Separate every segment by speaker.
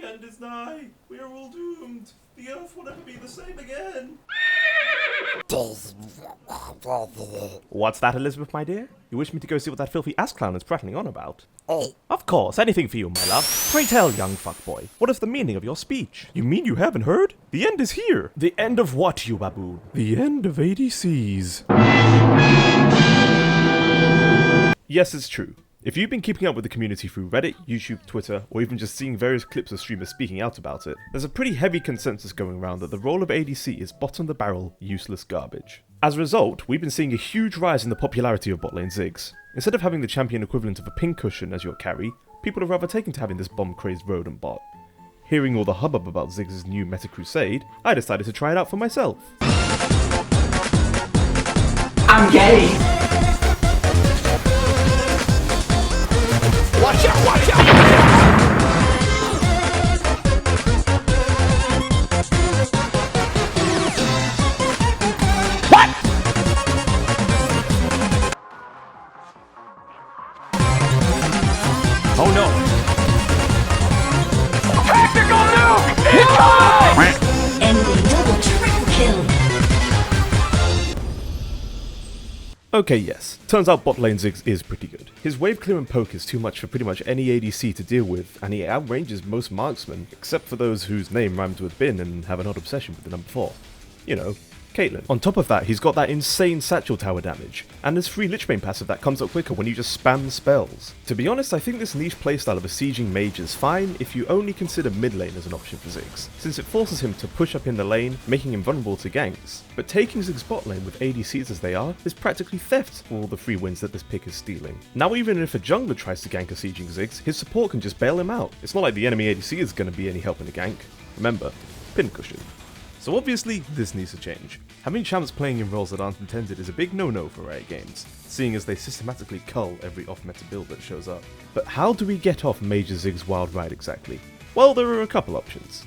Speaker 1: end is nigh. We are all doomed. The earth will never be the same again.
Speaker 2: What's that, Elizabeth, my dear? You wish me to go see what that filthy ass clown is prattling on about? Of course, anything for you, my love. Pray tell, young fuckboy, what is the meaning of your speech? You mean you haven't heard? The end is here. The end of what, you baboon? The end of ADCs. Yes, it's true. If you've been keeping up with the community through Reddit, YouTube, Twitter, or even just seeing various clips of streamers speaking out about it, there's a pretty heavy consensus going around that the role of ADC is bottom-of-the-barrel, useless garbage. As a result, we've been seeing a huge rise in the popularity of botlane Ziggs. Instead of having the champion equivalent of a pincushion as your carry, people are rather taken to having this bomb-crazed rodent bot. Hearing all the hubbub about Ziggs' new meta crusade, I decided to try it out for myself.
Speaker 3: I'm gay! Watch out, watch out! What? Oh no! Tactical nuke! Incoming!
Speaker 4: Enemy double triple kill.
Speaker 2: Okay, yes. Turns out bot lane Ziggs is pretty good. His wave clear and poke is too much for pretty much any ADC to deal with, and he outranges most marksmen, except for those whose name rhymes with bin and have an odd obsession with the number 4. You know, Caitlyn. On top of that, he's got that insane satchel tower damage, and his free Lichbane passive that comes up quicker when you just spam spells. To be honest, I think this niche playstyle of besieging mage is fine if you only consider mid lane as an option for Ziggs, since it forces him to push up in the lane, making him vulnerable to ganks. But taking Ziggs bot lane with ADCs as they are is practically theft for all the free wins that this pick is stealing. Now even if a jungler tries to gank a sieging Ziggs, his support can just bail him out. It's not like the enemy ADC is going to be any help in a gank. Remember, pincushion. So obviously, this needs to change. Having champs playing in roles that aren't intended is a big no-no for Riot Games, seeing as they systematically cull every off-meta build that shows up. But how do we get off Major Ziggs' wild ride exactly? Well, there are a couple options.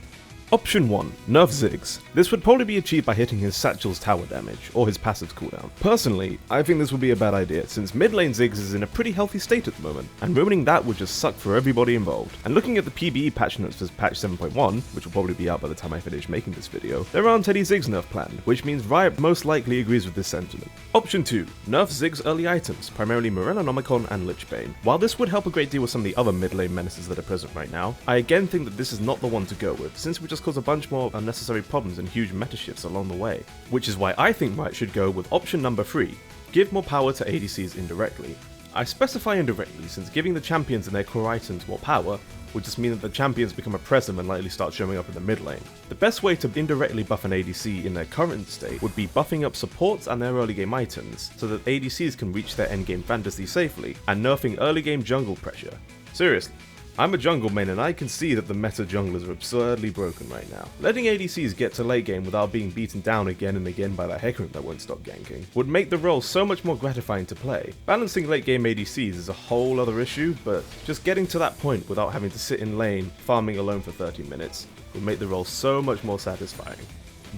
Speaker 2: Option 1. Nerf Ziggs. This would probably be achieved by hitting his satchel's tower damage, or his passive's cooldown. Personally, I think this would be a bad idea, since mid lane Ziggs is in a pretty healthy state at the moment, and ruining that would just suck for everybody involved. And looking at the PBE patch notes for patch 7.1, which will probably be out by the time I finish making this video, there aren't any Ziggs nerf planned, which means Riot most likely agrees with this sentiment. Option 2. Nerf Ziggs early items, primarily Morellonomicon and Lichbane. While this would help a great deal with some of the other mid lane menaces that are present right now, I again think that this is not the one to go with, since it would just cause a bunch more unnecessary problems and huge meta shifts along the way. Which is why I think Riot should go with option number 3, give more power to ADCs indirectly. I specify indirectly since giving the champions and their core items more power would just mean that the champions become oppressive and likely start showing up in the mid lane. The best way to indirectly buff an ADC in their current state would be buffing up supports and their early game items, so that ADCs can reach their endgame fantasy safely, and nerfing early game jungle pressure. Seriously. I'm a jungle main and I can see that the meta junglers are absurdly broken right now. Letting ADCs get to late game without being beaten down again and again by that Hecarim that won't stop ganking would make the role so much more gratifying to play. Balancing late game ADCs is a whole other issue, but just getting to that point without having to sit in lane farming alone for 30 minutes would make the role so much more satisfying.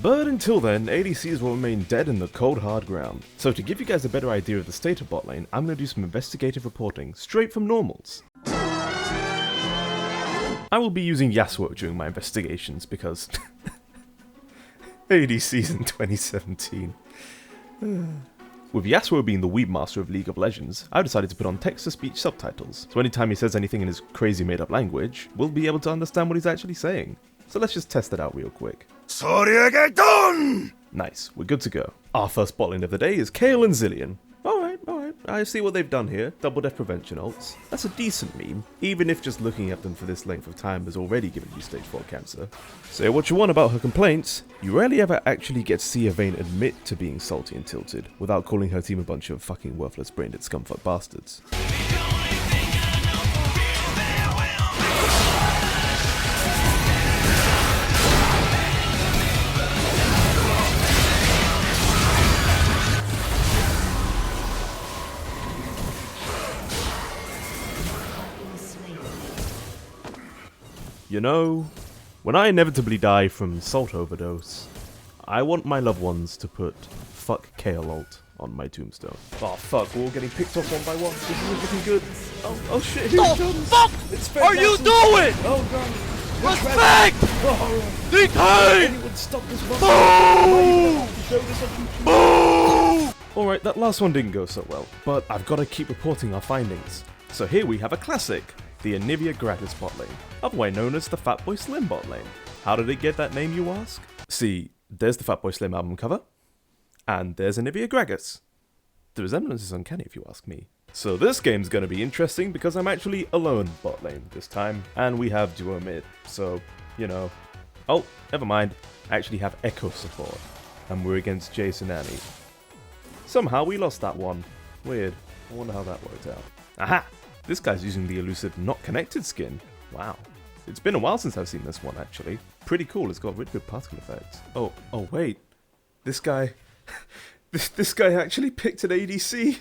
Speaker 2: But until then, ADCs will remain dead in the cold hard ground. So to give you guys a better idea of the state of bot lane, I'm going to do some investigative reporting straight from normals. I will be using Yasuo during my investigations because ADCs in 2017. With Yasuo being the weeb master of League of Legends, I decided to put on text-to-speech subtitles, so anytime he says anything in his crazy made-up language, we'll be able to understand what he's actually saying. So let's just test it out real quick. Nice, we're good to go. Our first bot lane of the day is Kayle and Zillion. Alright, I see what they've done here. Double death prevention ults. That's a decent meme, even if just looking at them for this length of time has already given you stage 4 cancer. Say what you want about her complaints, you rarely ever actually get to see a Vayne admit to being salty and tilted, without calling her team a bunch of fucking worthless brain-dead scumfuck bastards. You know, when I inevitably die from salt overdose, I want my loved ones to put fuck Kayle ult on my tombstone. Oh fuck, we're all getting picked off one by one. This isn't looking good. Oh shit, here it comes.
Speaker 3: What the fuck
Speaker 2: it's
Speaker 3: are you doing?
Speaker 2: Oh god. Respect! Anyone stop this one? Alright, that last one didn't go so well, but I've got to keep reporting our findings. So here we have a classic, the Anivia Gratis bot lane, otherwise known as the Fatboy Slim bot lane. How did it get that name, you ask? See, there's the Fatboy Slim album cover, and there's Anivia Gratis. The resemblance is uncanny if you ask me. So this game's gonna be interesting because I'm actually alone bot lane this time, and we have duo mid, so, you know. Oh, never mind, I actually have Echo support, and we're against Jace and Annie. Somehow we lost that one. Weird, I wonder how that worked out. Aha! This guy's using the elusive Not Connected skin. Wow. It's been a while since I've seen this one, actually. Pretty cool, it's got really good particle effects. Oh wait. This guy... this guy actually picked an ADC?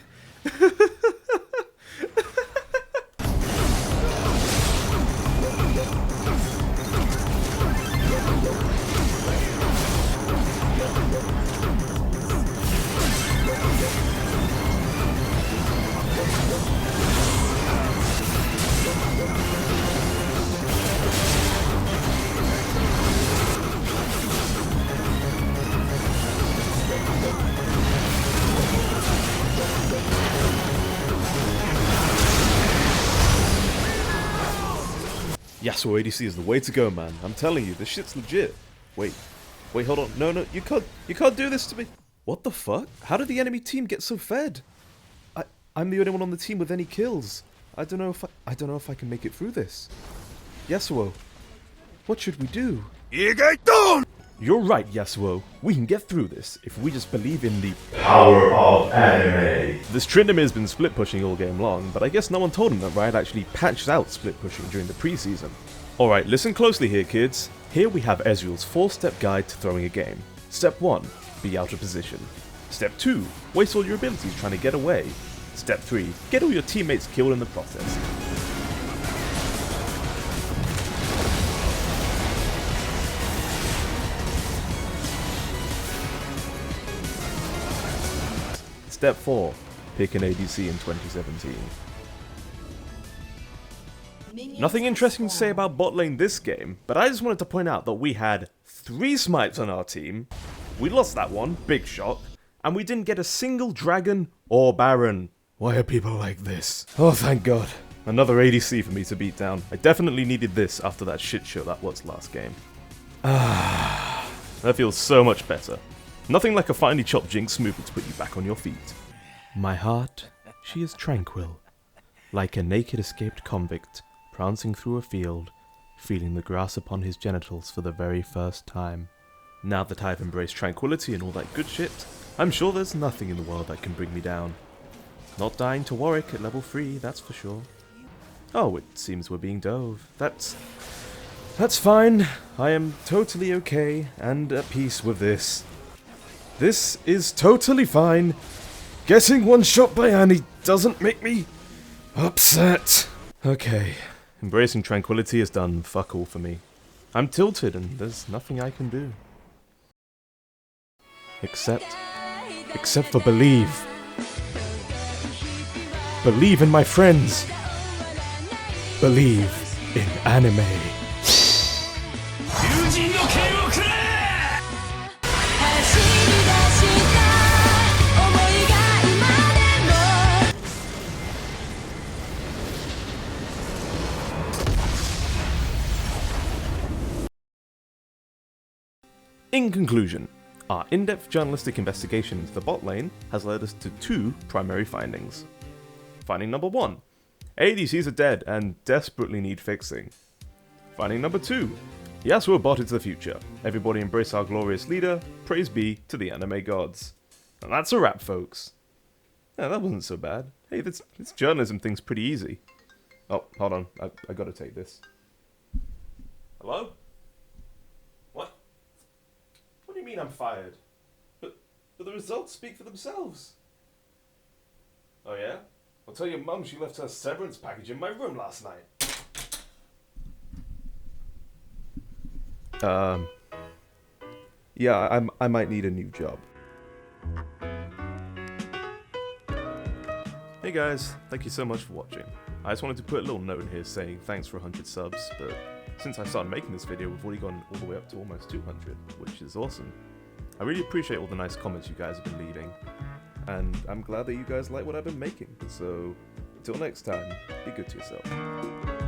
Speaker 2: Yasuo ADC is the way to go, man. I'm telling you, this shit's legit. Wait, hold on. No, you can't do this to me. What the fuck? How did the enemy team get so fed? I'm the only one on the team with any kills. I don't know if I can make it through this. Yasuo, what should we do? You're right, Yasuo. We can get through this if we just believe in the power of anime. This Tryndamere been split pushing all game long, but I guess no one told him that Riot actually patched out split pushing during the preseason. Alright, listen closely here, kids. Here we have Ezreal's 4-step guide to throwing a game. Step 1, be out of position. Step 2, waste all your abilities trying to get away. Step 3, get all your teammates killed in the process. Step 4, pick an ADC in 2017. Nothing interesting to say about bot lane this game, but I just wanted to point out that we had 3 smites on our team, we lost that one, big shock, and we didn't get a single dragon or baron. Why are people like this? Oh, thank God. Another ADC for me to beat down. I definitely needed this after that shit show that was last game. That feels so much better. Nothing like a finely chopped Jinx movement to put you back on your feet. My heart, she is tranquil, like a naked escaped convict, prancing through a field, feeling the grass upon his genitals for the very first time. Now that I've embraced tranquility and all that good shit, I'm sure there's nothing in the world that can bring me down. Not dying to Warwick at level 3, that's for sure. Oh, it seems we're being dove. That's fine. I am totally okay and at peace with this. This is totally fine. Getting one shot by Annie doesn't make me upset. Okay, embracing tranquility has done fuck all for me. I'm tilted and there's nothing I can do. Except for believe. Believe in my friends. Believe in anime. In conclusion, our in-depth journalistic investigation into the bot lane has led us to 2 primary findings. Finding number 1, ADCs are dead and desperately need fixing. Finding number 2, Yasuo bot is the future. Everybody embrace our glorious leader, praise be to the anime gods. And that's a wrap, folks. Yeah, that wasn't so bad. Hey, this journalism thing's pretty easy. Oh, hold on, I gotta take this. Hello? What do you mean I'm fired? But the results speak for themselves. Oh yeah? I'll tell your mum she left her severance package in my room last night. Yeah, I might need a new job. Hey guys, thank you so much for watching. I just wanted to put a little note in here saying thanks for 100 subs, but since I started making this video, we've already gone all the way up to almost 200, which is awesome. I really appreciate all the nice comments you guys have been leaving, and I'm glad that you guys like what I've been making. So, until next time, be good to yourself.